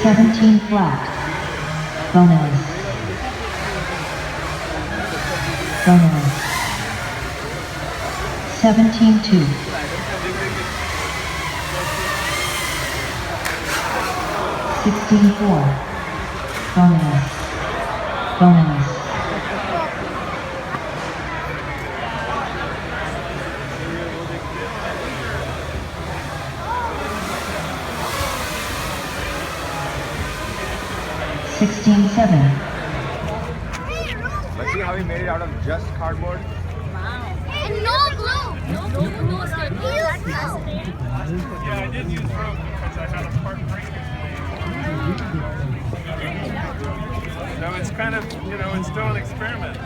17 flat. Bonus. Bonus. 17-2. 16-4. Bonus. Bonus. 16-7. Let's see how he made it out of just cardboard. And no glue. No scared. Yeah, I did use rope because I had a part break. No, it's kind of, it's still an experiment.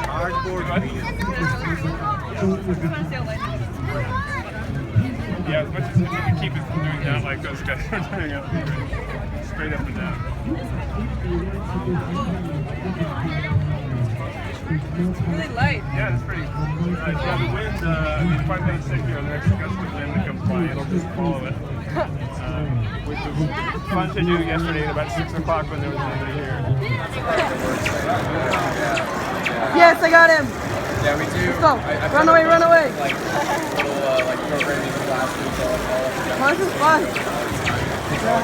Cardboard. Yeah, as much as you can keep it from doing that, like those guys are doing it straight up and down. Really light. Yeah, it's pretty. Yeah, the wind, if I may sit here, the next gust of wind that comes by, it'll just follow it. Which was fun to do yesterday at about 6 o'clock when there was nobody here. Yes, I got him. Yeah, we do. Let's go. Run away, run away. Like little programming classes all This is fun. Yeah,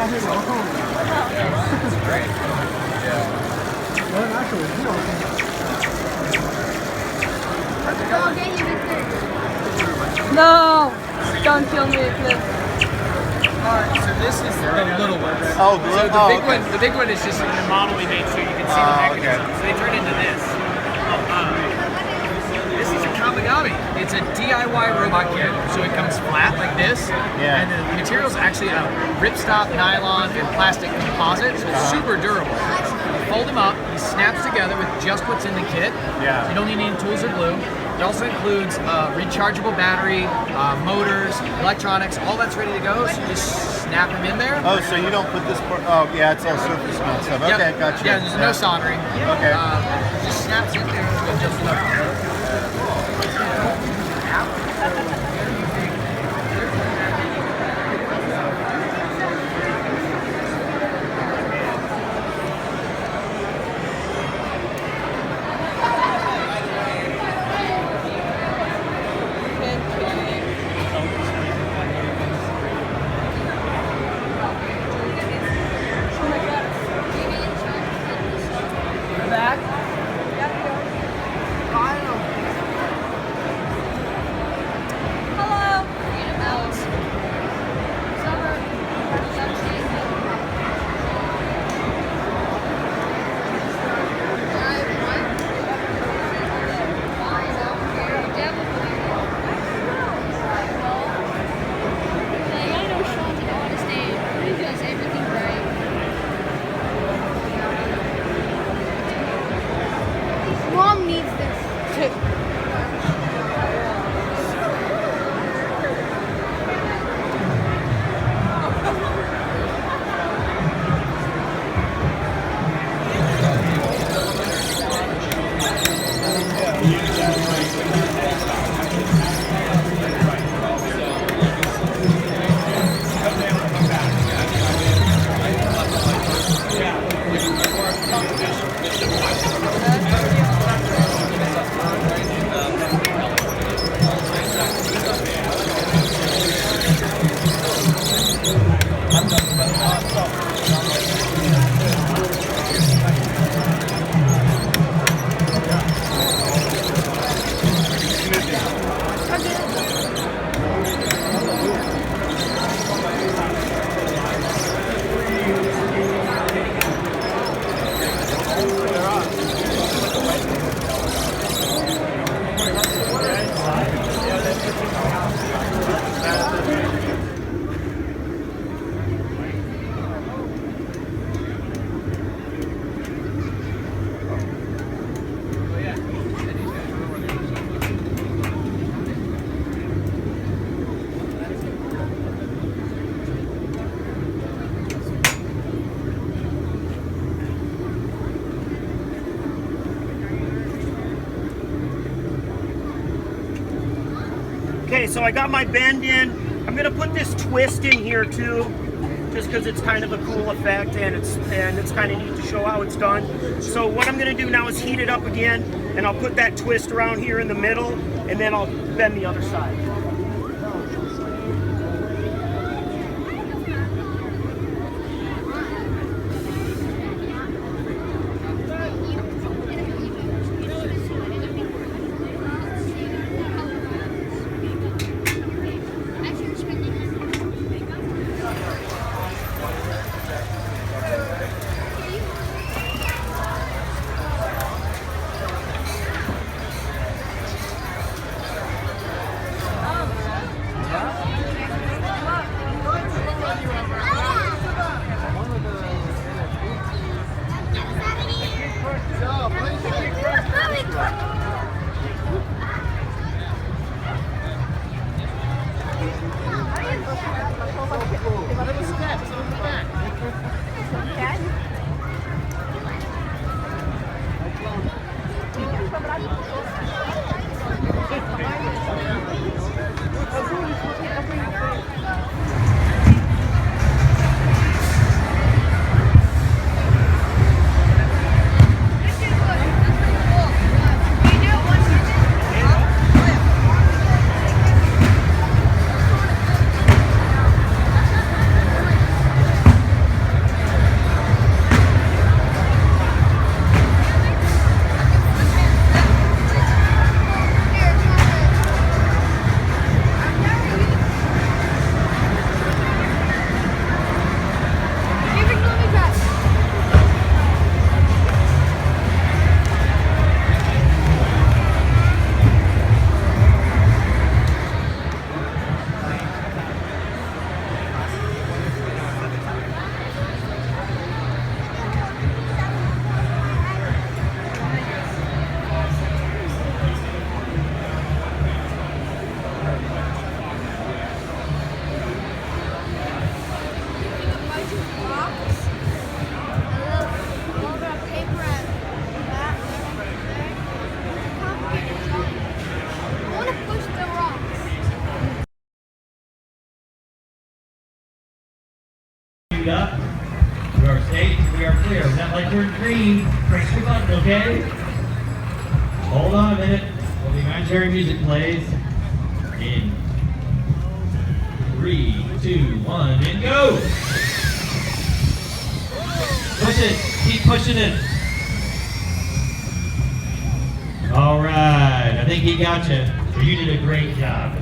it's great. Yeah. No. Don't kill me, Cliff. Alright, so this is the little ones. Oh, So the big one is just a model we made so you can see the mechanism. So they turn into this. This is a Kamigami. It's a DIY robot kit. So it comes flat like this. Yeah. And the material's actually a ripstop nylon and plastic composite. So it's super durable. You fold them up, he snaps together with just what's in the kit. Yeah. You don't need any tools or glue. It also includes rechargeable battery, motors, electronics, all that's ready to go. So you just snap them in there. Oh, so you don't put this part, oh yeah, it's all surface mount stuff. Yep. Okay, gotcha. Yeah, there's no soldering. Okay. Just snaps in there and just back. Mom needs this too. Okay, so I got my bend in. I'm gonna put this twist in here too. just because it's kind of a cool effect and it's kind of neat to show how it's done. So what I'm going to do now is heat it up again, and I'll put that twist around here in the middle, and then I'll bend the other side. Up. We are safe, we are clear. Is that like we're in green? Press the button, okay? Hold on a minute. While the imaginary music plays. In 3, 2, 1, and go! Push it. Keep pushing it. All right. I think he got you. You did a great job.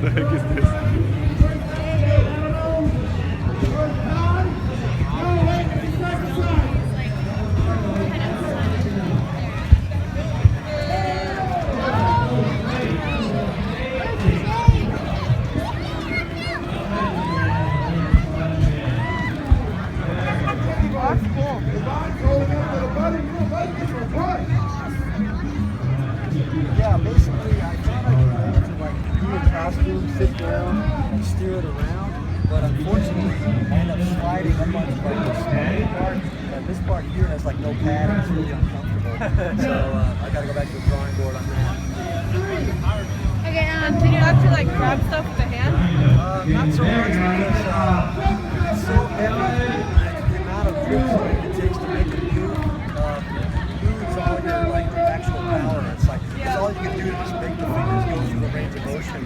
The heck is this? Yeah, basically I thought I could learn to like do a costume, sit down, and steer it around, but unfortunately I end up sliding up on like the snowy part, and this part here has like no pad and it's really uncomfortable. So I gotta go back to the drawing board on that. Okay, do you have to like grab stuff with the hand? Not so much because it's so heavy and the amount of trips it takes to make it move, moves all your like actual power. It's like it's all you can do to just make the fingers go through the range of motion.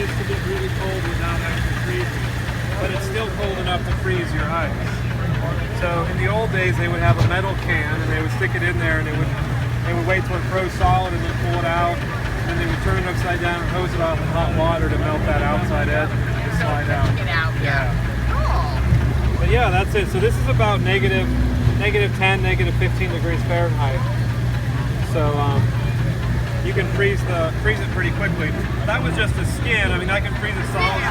this to get really cold without actually freezing, but it's still cold enough to freeze your ice. So in the old days, they would have a metal can and they would stick it in there, and they would wait till it froze solid and then pull it out, and they would turn it upside down and hose it off with hot water to melt that outside edge and just slide out. Get out, yeah. But yeah, that's it. So this is about negative 10, negative 15 degrees Fahrenheit. So you can freeze it pretty quickly. That was just the skin. I mean, I can freeze it solid.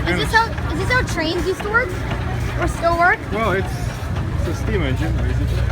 Is this how trains used to work? Or still work? Well, it's a steam engine, basically.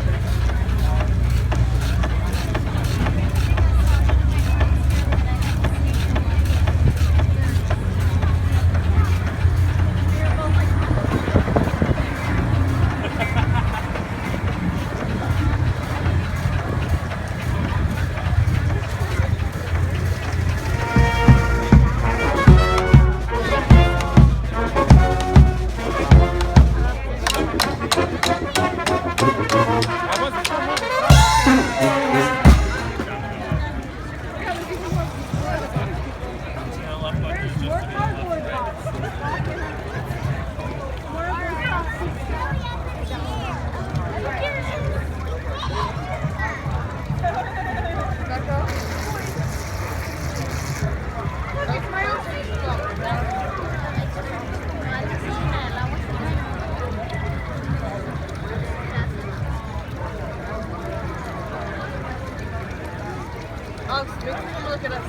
Look at us.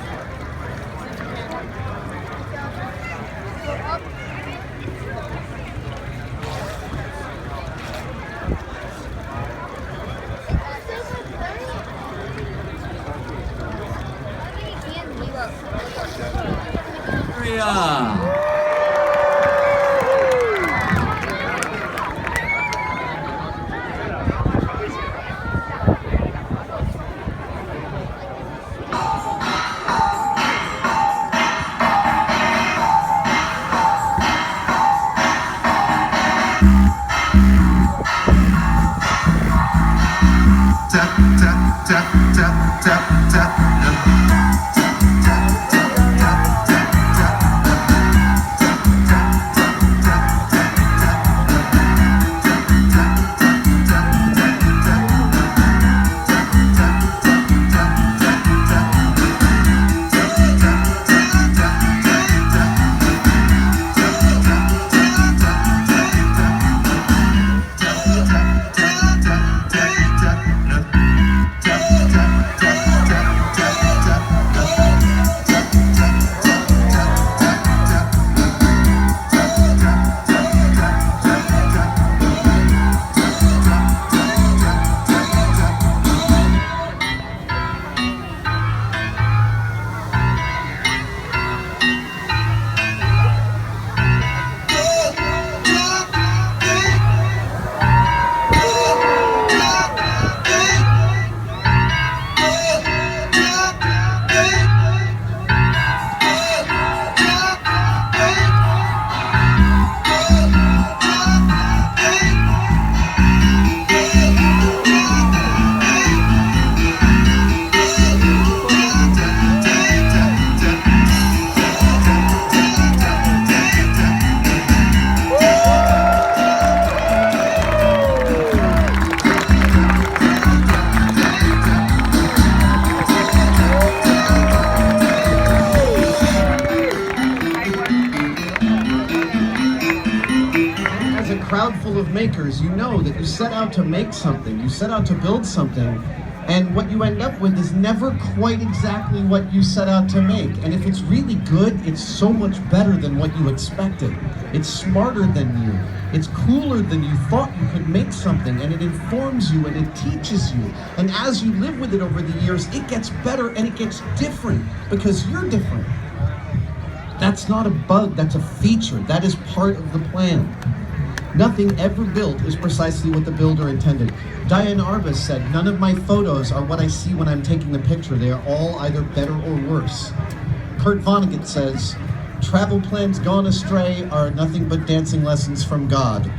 crowd full of makers, you know that you set out to make something, you set out to build something, and what you end up with is never quite exactly what you set out to make. And if it's really good, it's so much better than what you expected. It's smarter than you. It's cooler than you thought you could make something, and it informs you and it teaches you. And as you live with it over the years, it gets better and it gets different because you're different. That's not a bug, that's a feature. That is part of the plan. Nothing ever built is precisely what the builder intended. Diane Arbus said, "None of my photos are what I see when I'm taking the picture. They are all either better or worse." Kurt Vonnegut says, "Travel plans gone astray are nothing but dancing lessons from God."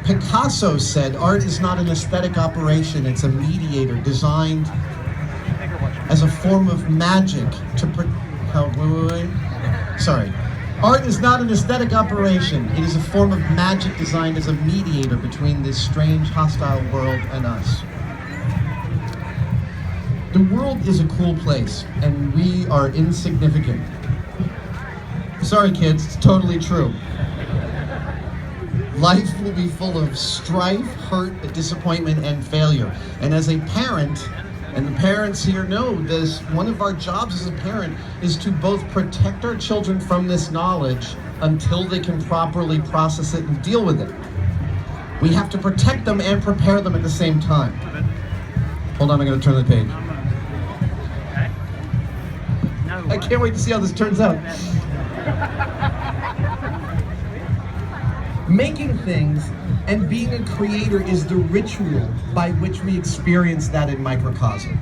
Picasso said, "Art is not an aesthetic operation, it's a mediator designed..." as a form of magic to Sorry. Art is not an aesthetic operation. It is a form of magic designed as a mediator between this strange, hostile world and us. The world is a cool place, and we are insignificant. Sorry, kids, it's totally true. Life will be full of strife, hurt, disappointment, and failure. And as a parent, and the parents here know this, one of our jobs as a parent is to both protect our children from this knowledge until they can properly process it and deal with it. We have to protect them and prepare them at the same time. Hold on, I'm going to turn the page. I can't wait to see how this turns out. Making things and being a creator is the ritual by which we experience that in microcosm.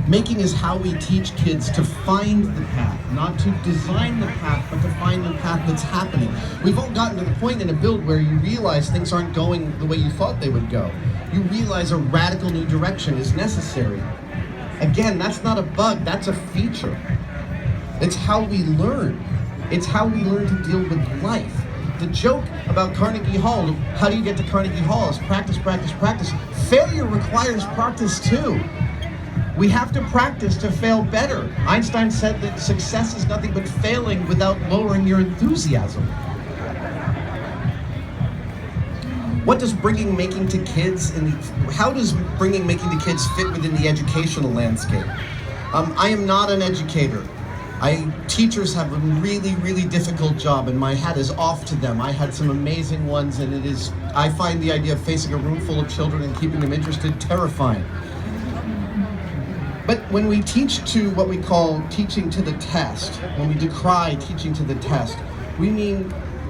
Making is how we teach kids to find the path, not to design the path, but to find the path that's happening. We've all gotten to the point in a build where you realize things aren't going the way you thought they would go. You realize a radical new direction is necessary. Again, that's not a bug, that's a feature. It's how we learn. It's how we learn to deal with life. The joke about Carnegie Hall, how do you get to Carnegie Hall, is practice, practice, practice. Failure requires practice too. We have to practice to fail better. Einstein said that success is nothing but failing without lowering your enthusiasm. What does bringing making to kids, how does bringing making to kids fit within the educational landscape? I am not an educator. Teachers have a really, really difficult job, and my hat is off to them. I had some amazing ones, and I find the idea of facing a room full of children and keeping them interested terrifying. But when we teach to what we call teaching to the test, when we decry teaching to the test, we mean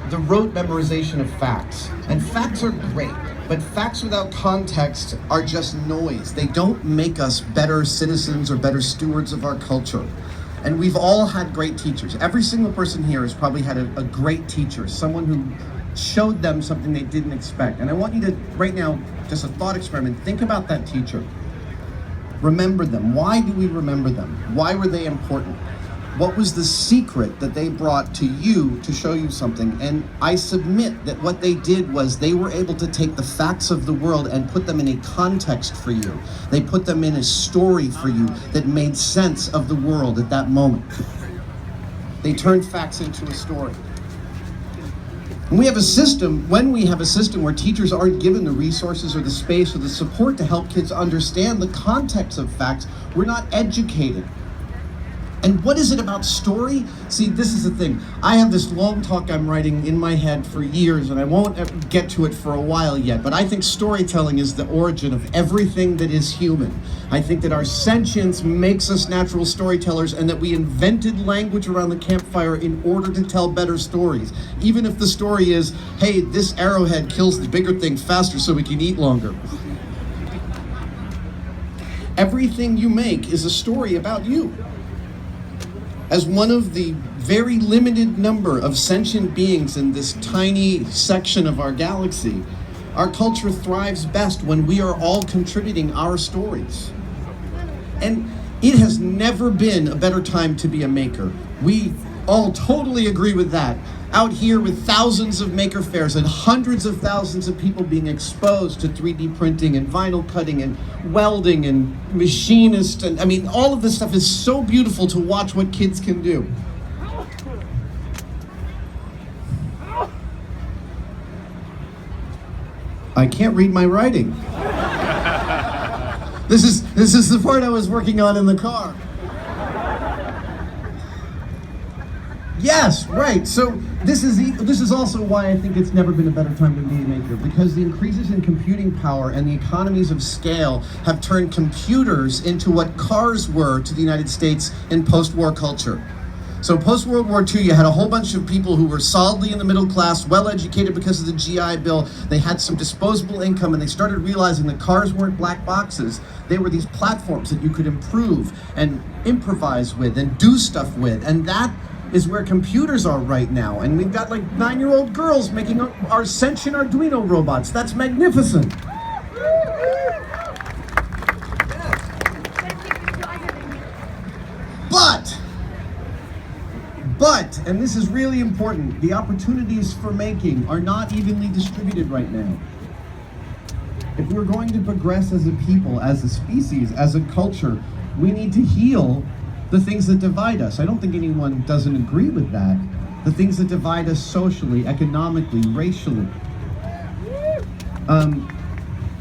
the rote memorization of facts. And facts are great, but facts without context are just noise. They don't make us better citizens or better stewards of our culture. And we've all had great teachers. Every single person here has probably had a great teacher, someone who showed them something they didn't expect. And I want you to, right now, just a thought experiment, think about that teacher. Remember them. Why do we remember them? Why were they important? What was the secret that they brought to you to show you something? And I submit that what they did was they were able to take the facts of the world and put them in a context for you. They put them in a story for you that made sense of the world at that moment. They turned facts into a story. When we have a system where teachers aren't given the resources or the space or the support to help kids understand the context of facts, we're not educated. And what is it about story? See, this is the thing. I have this long talk I'm writing in my head for years, and I won't get to it for a while yet, but I think storytelling is the origin of everything that is human. I think that our sentience makes us natural storytellers, and that we invented language around the campfire in order to tell better stories. Even if the story is, hey, this arrowhead kills the bigger thing faster so we can eat longer. Everything you make is a story about you. As one of the very limited number of sentient beings in this tiny section of our galaxy, our culture thrives best when we are all contributing our stories. And it has never been a better time to be a maker. We all totally agree with that. Out here with thousands of maker fairs and hundreds of thousands of people being exposed to 3D printing and vinyl cutting and welding and machinist, and I mean, all of this stuff is so beautiful to watch what kids can do. I can't read my writing. This is the part I was working on in the car. Yes, right. So this is also why I think it's never been a better time to be a maker, because the increases in computing power and the economies of scale have turned computers into what cars were to the United States in post-war culture. So post-World War II, you had a whole bunch of people who were solidly in the middle class, well-educated because of the GI Bill. They had some disposable income, and they started realizing that cars weren't black boxes. They were these platforms that you could improve and improvise with and do stuff with. And that is where computers are right now. And we've got like 9-year-old girls making our sentient Arduino robots. That's magnificent. But, and this is really important, the opportunities for making are not evenly distributed right now. If we're going to progress as a people, as a species, as a culture, we need to heal the things that divide us. I don't think anyone doesn't agree with that. The things that divide us socially, economically, racially.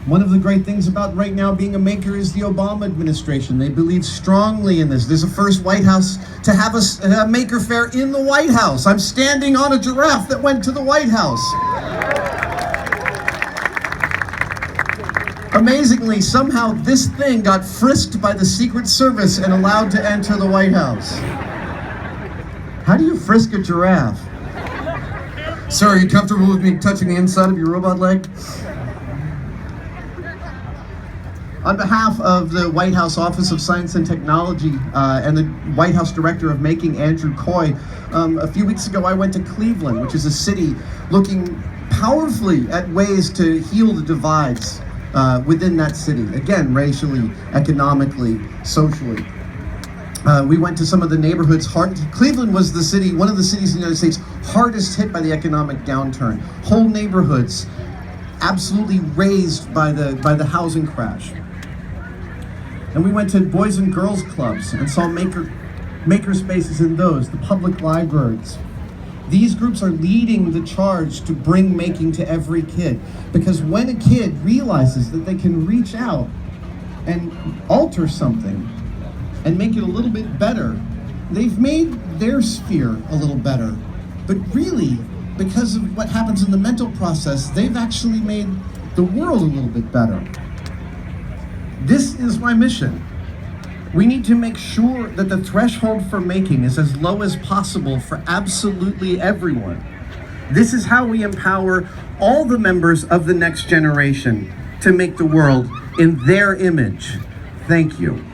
One of the great things about right now being a maker is the Obama administration. They believe strongly in this. There's a first White House to have a maker fair in the White House. I'm standing on a giraffe that went to the White House. Amazingly, somehow this thing got frisked by the Secret Service and allowed to enter the White House. How do you frisk a giraffe? Sir, are you comfortable with me touching the inside of your robot leg? On behalf of the White House Office of Science and Technology and the White House Director of Making, Andrew Coy, a few weeks ago I went to Cleveland, which is a city looking powerfully at ways to heal the divides within that city. Again, racially, economically, socially. We went to some of the neighborhoods. Cleveland was the city, one of the cities in the United States hardest hit by the economic downturn. Whole neighborhoods absolutely razed by the housing crash. And we went to boys and girls clubs and saw maker spaces in those, the public libraries. These groups are leading the charge to bring making to every kid. Because when a kid realizes that they can reach out and alter something and make it a little bit better, they've made their sphere a little better. But really, because of what happens in the mental process, they've actually made the world a little bit better. This is my mission. We need to make sure that the threshold for making is as low as possible for absolutely everyone. This is how we empower all the members of the next generation to make the world in their image. Thank you.